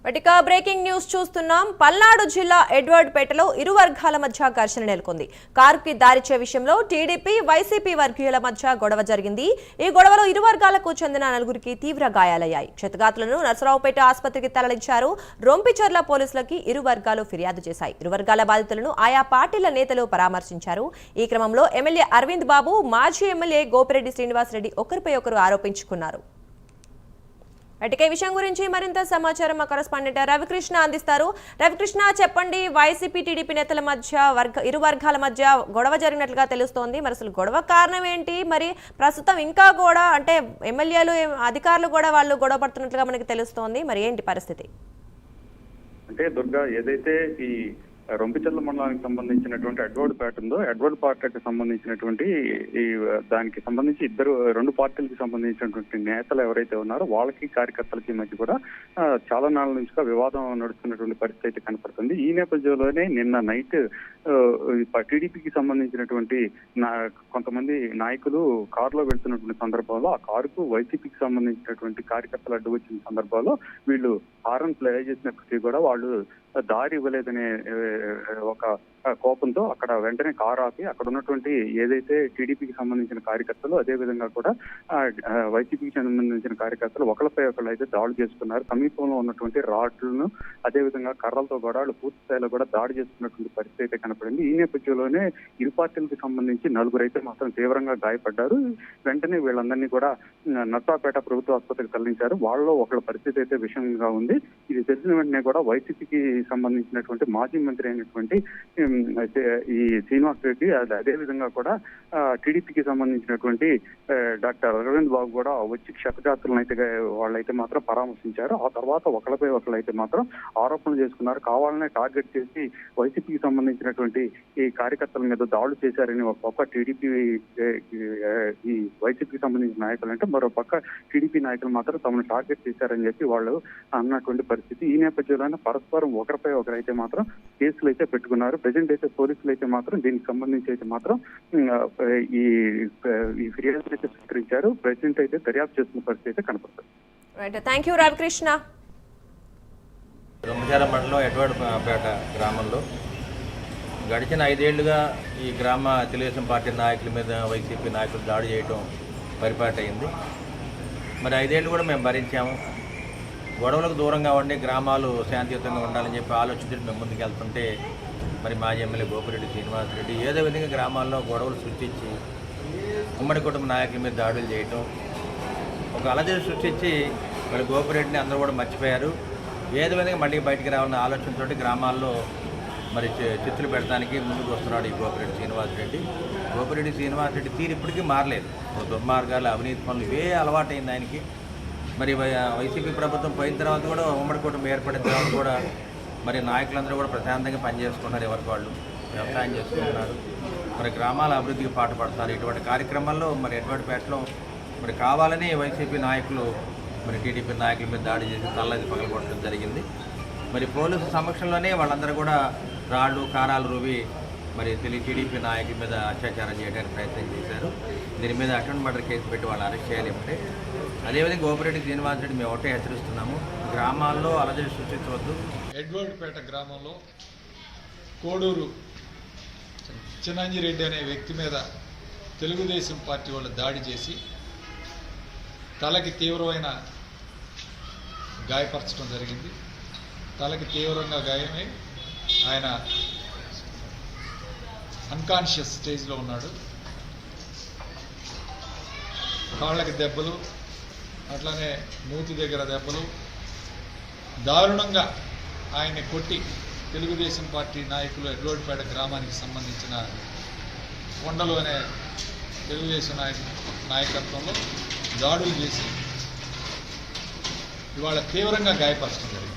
ఇక breaking news చూస్తున్నాం. పల్నాడు జిల్లా ఎడ్వర్డ్ పేటలో ఇరు వర్గాల మధ్య ఘర్షణ నెలకొంది. కారుకి దారిచ్చే విషయంలో టీడీపీ వైసీపీ వర్గీయుల మధ్య గొడవ జరిగింది. ఈ గొడవలో ఇరు వర్గాలకు చెందిన నలుగురికి తీవ్ర గాయాలయ్యాయి. క్షతగాతులను నర్సరావుపేట ఆసుపత్రికి తరలించారు. రొంపిచర్ల పోలీసులకి ఇరు వర్గాలు ఫిర్యాదు చేశాయి. ఇరు వర్గాల బాధితులను ఆయా పార్టీల నేతలు పరామర్శించారు. ఈ క్రమంలో ఎమ్మెల్యే అరవింద్ బాబు, మాజీ ఎమ్మెల్యే గోపిరెడ్డి శ్రీనివాసరెడ్డి ఒకరిపై ఒకరు ఆరోపించుకున్నారు. ఈ విషయం గురించి మరింత సమాచారం మా కరెస్పాండెంట్ రవికృష్ణ అందిస్తారు. రవికృష్ణ, చెప్పండి. వైసీపీ టీడీపీ నేతల మధ్య ఇరు వర్గాల మధ్య గొడవ జరిగినట్లుగా తెలుస్తోంది. మరి అసలు గొడవ కారణం ఏంటి? మరి ప్రస్తుతం ఇంకా కూడా అంటే ఎమ్మెల్యేలు అధికారులు కూడా వాళ్ళు గొడవ పడుతున్నట్లుగా మనకి తెలుస్తోంది. మరి ఏంటి పరిస్థితి? అంటే దుర్గా, ఏదైతే ఈ రొంపిచర్ల మండలానికి సంబంధించినటువంటి ఎడ్వర్డ్ పేట ఉందో, ఎడ్వర్డ్ పేటకి సంబంధించినటువంటి దానికి సంబంధించి రెండు పార్టీలకు సంబంధించినటువంటి నేతలు ఎవరైతే ఉన్నారో వాళ్ళకి కార్యకర్తలకి మధ్య కూడా చాలా నాళ్ళ నుంచి వివాదం నడుస్తున్నటువంటి పరిస్థితి అయితే కనపడుతుంది. ఈ నేపథ్యంలోనే నిన్న నైట్ టీడీపీకి సంబంధించినటువంటి కొంతమంది నాయకులు కారులో వెళ్తున్నటువంటి సందర్భంలో ఆ కారుకు వైసీపీకి సంబంధించినటువంటి కార్యకర్తలు అడ్డు వచ్చిన సందర్భంలో వీళ్ళు హారన్ ప్లే చేసినప్పటికీ కూడా వాళ్ళు దారి ఇవ్వలేదనే ఒక కోపంతో అక్కడ వెంటనే కారు ఆపి అక్కడ ఉన్నటువంటి ఏదైతే టీడీపీకి సంబంధించిన కార్యకర్తలు, అదే విధంగా కూడా వైసీపీకి సంబంధించిన కార్యకర్తలు ఒకరిపై ఒకళ్ళు అయితే దాడి చేసుకున్నారు. సమీపంలో ఉన్నటువంటి రాడ్లను, అదే విధంగా కర్రలతో కూడా వాళ్ళు పూర్తి స్థాయిలో కూడా దాడి చేసుకున్నటువంటి పరిస్థితి అయితే కనపడింది. ఈ నేపథ్యంలోనే ఇరు పార్టీలకు సంబంధించి నలుగురు అయితే మాత్రం తీవ్రంగా గాయపడ్డారు. వెంటనే వీళ్ళందరినీ కూడా నర్సాపేట ప్రభుత్వ ఆసుపత్రికి తరలించారు. వాళ్ళలో ఒకళ్ళ పరిస్థితి అయితే విషమంగా ఉంది. ఇది తెలిసిన వెంటనే కూడా వైసీపీకి సంబంధించినటువంటి మాజీ మంత్రి అయినటువంటి ఈ శ్రీనివాస్ రెడ్డి, అదే విధంగా కూడా టీడీపీకి సంబంధించినటువంటి డాక్టర్ అరవింద్ బాబు కూడా వచ్చి క్షతగాత్రులను అయితే వాళ్ళైతే మాత్రం పరామర్శించారు. ఆ తర్వాత ఒకళ్ళపై ఒకళ్ళు అయితే మాత్రం ఆరోపణలు చేసుకున్నారు. కావాలనే టార్గెట్ చేసి వైసీపీకి సంబంధించినటువంటి ఈ కార్యకర్తల మీద దాడులు చేశారని ఒక పక్క టీడీపీ ఈ వైసీపీకి సంబంధించిన నాయకులు అంటే, మరో పక్క టీడీపీ నాయకులు మాత్రం తమను టార్గెట్ చేశారని చెప్పి వాళ్ళు అన్నటువంటి పరిస్థితి. ఈ నేపథ్యంలోనే పరస్పరం ఒకరిపై ఒకరైతే మాత్రం కేసులు అయితే పెట్టుకున్నారు. ప్రెజెంట్ అయితే పోలీసులు అయితే మాత్రం దీనికి సంబంధించి అయితే మాత్రం ఈ ఫిర్యాదు అయితే స్వీకరించారు. ప్రెజెంట్ అయితే దర్యాప్తు చేస్తున్న పరిస్థితి అయితే కనపడుతుంది. Thank you Ravikrishna. రొంపిచర్ల మండలం ఎడ్వర్డ్ పేట గ్రామంలో గడిచిన 5 ఏళ్లుగా ఈ గ్రామ తెలుగుదేశం పార్టీ నాయకుల మీద వైసీపీ నాయకులు దాడి చేయడం పరిపాటి అయింది. మరి 5 ఏళ్ళు కూడా మేము భరించాము. గొడవలకు దూరంగా ఉండి గ్రామాలు శాంతియుతంగా ఉండాలని చెప్పి ఆలోచించి మేము ముందుకు వెళ్తుంటే మరి మాజీ ఎమ్మెల్యే గోపిరెడ్డి శ్రీనివాసరెడ్డి ఏదో విధంగా గ్రామాల్లో గొడవలు సృష్టించి ఉమ్మడి కుటుంబ నాయకుల మీద దాడులు చేయటం, ఒక అలజడి సృష్టించి మరి గోపిరెడ్డిని అందరూ కూడా మర్చిపోయారు. ఏదో విధంగా మళ్ళీ బయటికి రావాలన్న ఆలోచనతో గ్రామాల్లో మరి చిత్తులు పెడతానికి ముందుకు వస్తున్నాడు ఈ గోపిరెడ్డి శ్రీనివాసరెడ్డి. గోపిరెడ్డి శ్రీనివాసరెడ్డి తీరు ఇప్పటికీ మారలేదు. దుర్మార్గాలు, అవినీతి పనులు ఇవే అలవాటైంది ఆయనకి. మరి వైసీపీ ప్రభుత్వం పోయిన తర్వాత కూడా ఉమ్మడి కుటుంబం ఏర్పడిన తర్వాత కూడా మరి నాయకులందరూ కూడా ప్రశాంతంగా పనిచేసుకుంటున్నారు. ఎవరికి వాళ్ళు వ్యవసాయం చేసుకుంటున్నారు. మరి గ్రామాల అభివృద్ధికి పాటుపడుతున్నారు. ఇటువంటి కార్యక్రమాల్లో మరి ఎడ్వర్డ్పేటలో మరి కావాలని వైసీపీ నాయకులు మరి టీడీపీ నాయకుల మీద దాడి చేసి తలది పగలగొట్టడం జరిగింది. మరి పోలీసు సమక్షంలోనే వాళ్ళందరూ కూడా రాళ్ళు, కారాలు రువి మరి టీడీపీ నాయకుల మీద అత్యాచారం చేయడానికి ప్రయత్నం చేశారు. దీని మీద అటెంప్ట్ మర్డర్ కేసు పెట్టి వాళ్ళు అరెస్ట్ చేయాలి. అంటే అదేవిధంగా గోపిరెడ్డి శ్రీనివాసరెడ్డి మేము ఒకటే హెచ్చరిస్తున్నాము, గ్రామాల్లో అలజడి సృష్టించవద్దు. ఎడ్వర్డ్పేట గ్రామంలో కోడూరు చిన్నంజిరెడ్డి అనే వ్యక్తి మీద తెలుగుదేశం పార్టీ వాళ్ళు దాడి చేసి తలకి తీవ్రమైన గాయపరచడం జరిగింది. తలకి తీవ్రంగా గాయమై ఆయన అన్కాన్షియస్ స్టేజ్లో ఉన్నాడు. కాళ్ళకి దెబ్బలు, అట్లానే మూతి దగ్గర దెబ్బలు, దారుణంగా ఆయన్ని కొట్టి తెలుగుదేశం పార్టీ నాయకులు ఎడ్వర్డ్పేట గ్రామానికి సంబంధించిన కొండలు అనే తెలుగుదేశం నాయకత్వంలో దాడులు చేసి ఇవాళ తీవ్రంగా గాయపరచడం జరిగింది.